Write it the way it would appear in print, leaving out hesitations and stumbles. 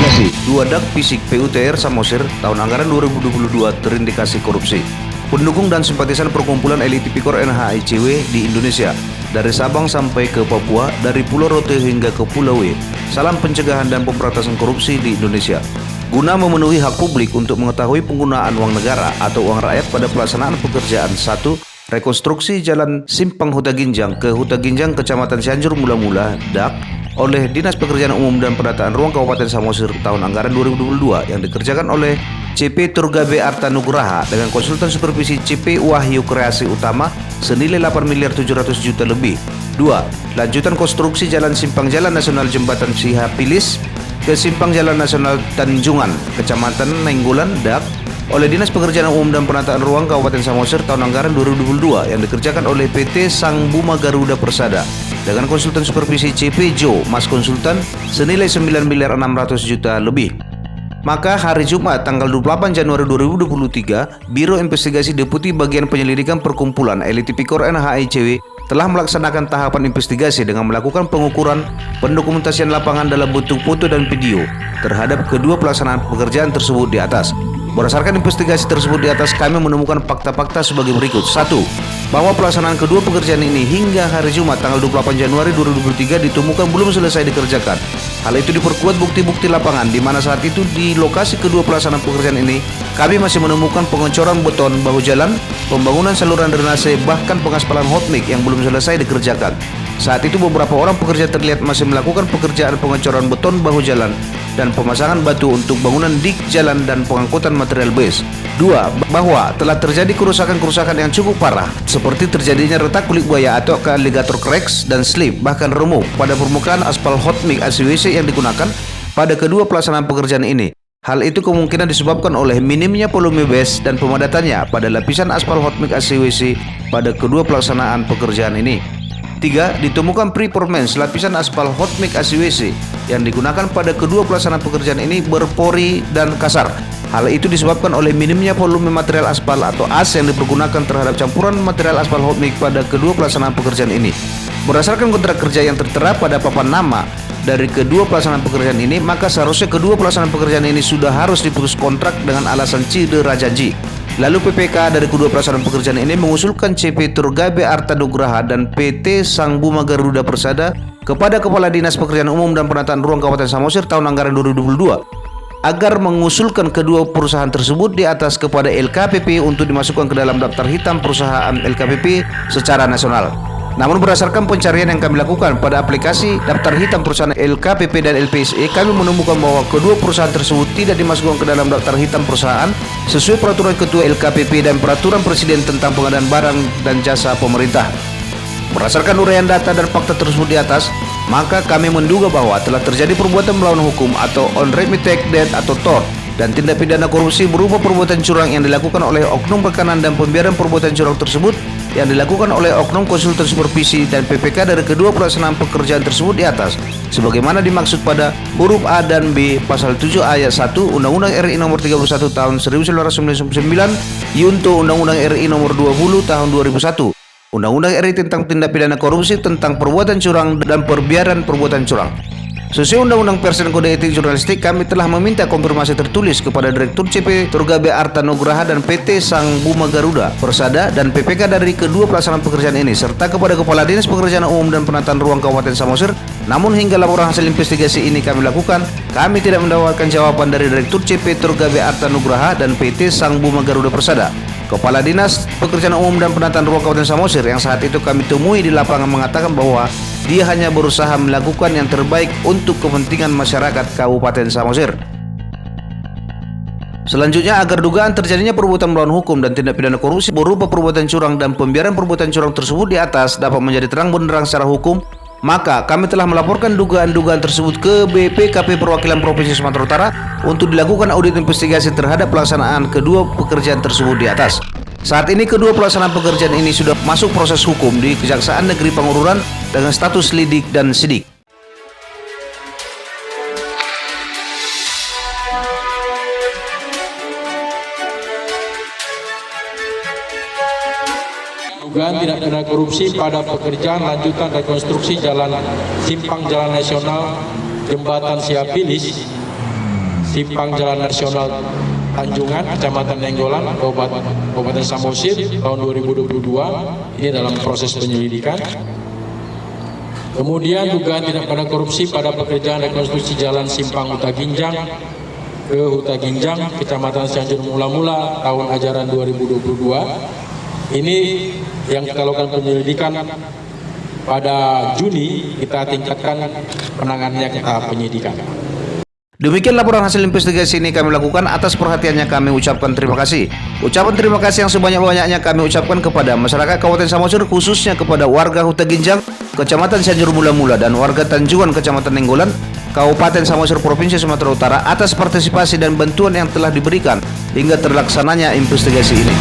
Investigasi 2 dak fisik PUTR Samosir tahun anggaran 2022 terindikasi korupsi. Pendukung dan simpatisan perkumpulan elit Tipikor NHICW di Indonesia, dari Sabang sampai ke Papua, dari Pulau Rote hingga ke Pulau W. Salam pencegahan dan pemberantasan korupsi di Indonesia. Guna memenuhi hak publik untuk mengetahui penggunaan uang negara atau uang rakyat pada pelaksanaan pekerjaan 1. Rekonstruksi Jalan Simpang Huta Ginjang ke Huta Ginjang, Kecamatan Cianjur Mula-Mula, DAK, oleh Dinas Pekerjaan Umum dan Penataan Ruang Kabupaten Samosir tahun anggaran 2022 yang dikerjakan oleh CP Turgabe Arta Nugraha dengan konsultan supervisi CP Wahyu Kreasi Utama senilai 8.700.000.000 lebih. 2. Lanjutan konstruksi Jalan Simpang Jalan Nasional Jembatan Cihapilis ke Simpang Jalan Nasional Tanjungan, Kecamatan Nainggolan, DAK, oleh Dinas Pekerjaan Umum dan Penataan Ruang Kabupaten Samosir tahun anggaran 2022 yang dikerjakan oleh PT Sang Buma Garuda Persada dengan konsultan supervisi CP Jo Mas Konsultan senilai 9.600.000.000 lebih. Maka hari Jumat tanggal 28 Januari 2023, Biro Investigasi Deputi Bagian Penyelidikan Perkumpulan Elit Tipikor NHICW telah melaksanakan tahapan investigasi dengan melakukan pengukuran pendokumentasian lapangan dalam bentuk foto dan video terhadap kedua pelaksanaan pekerjaan tersebut di atas. Berdasarkan investigasi tersebut di atas, kami menemukan fakta-fakta sebagai berikut. 1. Bahwa pelaksanaan kedua pekerjaan ini hingga hari Jumat tanggal 28 Januari 2023 ditemukan belum selesai dikerjakan. Hal itu diperkuat bukti-bukti lapangan di mana saat itu di lokasi kedua pelaksanaan pekerjaan ini kami masih menemukan pengecoran beton bahu jalan, pembangunan saluran drainase, bahkan pengaspalan hot mix yang belum selesai dikerjakan. Saat itu beberapa orang pekerja terlihat masih melakukan pekerjaan pengecoran beton bahu jalan dan pemasangan batu untuk bangunan dik jalan dan pengangkutan material base. 2. Bahwa telah terjadi kerusakan-kerusakan yang cukup parah seperti terjadinya retak kulit buaya atau alligator cracks dan slip, bahkan remuk pada permukaan aspal hot mix ACWC yang digunakan pada kedua pelaksanaan pekerjaan ini. Hal itu kemungkinan disebabkan oleh minimnya volume base dan pemadatannya pada lapisan aspal hot mix ACWC pada kedua pelaksanaan pekerjaan ini. 3. Ditemukan pre-performance lapisan aspal hot mix ACWC yang digunakan pada kedua pelaksanaan pekerjaan ini berpori dan kasar. Hal itu disebabkan oleh minimnya volume material aspal atau AS yang dipergunakan terhadap campuran material aspal hot mix pada kedua pelaksanaan pekerjaan ini. Berdasarkan kontrak kerja yang tertera pada papan nama dari kedua pelaksanaan pekerjaan ini, maka seharusnya kedua pelaksanaan pekerjaan ini sudah harus diputus kontrak dengan alasan cedera janji. Lalu PPK dari kedua pelaksanaan pekerjaan ini mengusulkan CP Turgabe Arta Nugraha dan PT Sang Buma Garuda Persada kepada Kepala Dinas Pekerjaan Umum dan Penataan Ruang Kabupaten Samosir tahun anggaran 2022 agar mengusulkan kedua perusahaan tersebut di atas kepada LKPP untuk dimasukkan ke dalam daftar hitam perusahaan LKPP secara nasional. Namun berdasarkan pencarian yang kami lakukan pada aplikasi daftar hitam perusahaan LKPP dan LPSE, kami menemukan bahwa kedua perusahaan tersebut tidak dimasukkan ke dalam daftar hitam perusahaan sesuai peraturan Ketua LKPP dan peraturan Presiden tentang pengadaan barang dan jasa pemerintah. Berdasarkan uraian data dan fakta tersebut di atas, maka kami menduga bahwa telah terjadi perbuatan melawan hukum atau unremitted debt atau tort dan tindak pidana korupsi berupa perbuatan curang yang dilakukan oleh oknum rekanan dan pembiaran perbuatan curang tersebut yang dilakukan oleh oknum konsultan supervisi dan PPK dari kedua pelaksanaan pekerjaan tersebut di atas sebagaimana dimaksud pada huruf A dan B pasal 7 ayat 1 Undang-Undang RI nomor 31 tahun 1999 Yunto Undang-Undang RI nomor 20 tahun 2001, Undang-Undang RI tentang tindak pidana korupsi tentang perbuatan curang dan perbiaran perbuatan curang. Sesuai Undang-Undang Pers dan Kode Etik Jurnalistik, kami telah meminta konfirmasi tertulis kepada Direktur CP Turgabe Arta Nugraha dan PT Sang Buma Garuda Persada dan PPK dari kedua pelaksanaan pekerjaan ini serta kepada Kepala Dinas Pekerjaan Umum dan Penataan Ruang Kabupaten Samosir. Namun hingga laporan hasil investigasi ini kami lakukan, kami tidak mendapatkan jawaban dari Direktur CP Turgabe Arta Nugraha dan PT Sang Buma Garuda Persada. Kepala Dinas Pekerjaan Umum dan Penataan Ruang Kabupaten Samosir yang saat itu kami temui di lapangan mengatakan bahwa dia hanya berusaha melakukan yang terbaik untuk kepentingan masyarakat Kabupaten Samosir. Selanjutnya, agar dugaan terjadinya perbuatan melawan hukum dan tindak pidana korupsi berupa perbuatan curang dan pembiaran perbuatan curang tersebut di atas dapat menjadi terang benderang secara hukum, maka kami telah melaporkan dugaan-dugaan tersebut ke BPKP Perwakilan Provinsi Sumatera Utara untuk dilakukan audit investigasi terhadap pelaksanaan kedua pekerjaan tersebut di atas. Saat ini kedua pelaksanaan pekerjaan ini sudah masuk proses hukum di Kejaksaan Negeri Pangururan dengan status lidik dan sidik. Dugaan tindak pidana korupsi pada pekerjaan lanjutan rekonstruksi Jalan Simpang Jalan Nasional Jembatan Cihapilis simpang Jalan Nasional Tanjungan, Kecamatan Nenggolan, Kabupaten Samosir tahun 2022. Ini dalam proses penyelidikan. Kemudian dugaan tindak pidana korupsi pada pekerjaan rekonstruksi jalan simpang Huta Ginjang ke Huta Ginjang, Kecamatan Cianjur Mula-Mula tahun ajaran 2022. Ini yang kita lakukan penyelidikan pada Juni, kita tingkatkan penanganannya ke tahap penyidikan. Demikian laporan hasil investigasi ini kami lakukan. Atas perhatiannya kami ucapkan terima kasih. Ucapan terima kasih yang sebanyak-banyaknya kami ucapkan kepada masyarakat Kabupaten Samosir, khususnya kepada warga Huta Ginjang, Kecamatan Cianjur Mula-Mula, dan warga Tanjungan, Kecamatan Nenggolan, Kabupaten Samosir, Provinsi Sumatera Utara atas partisipasi dan bantuan yang telah diberikan hingga terlaksananya investigasi ini.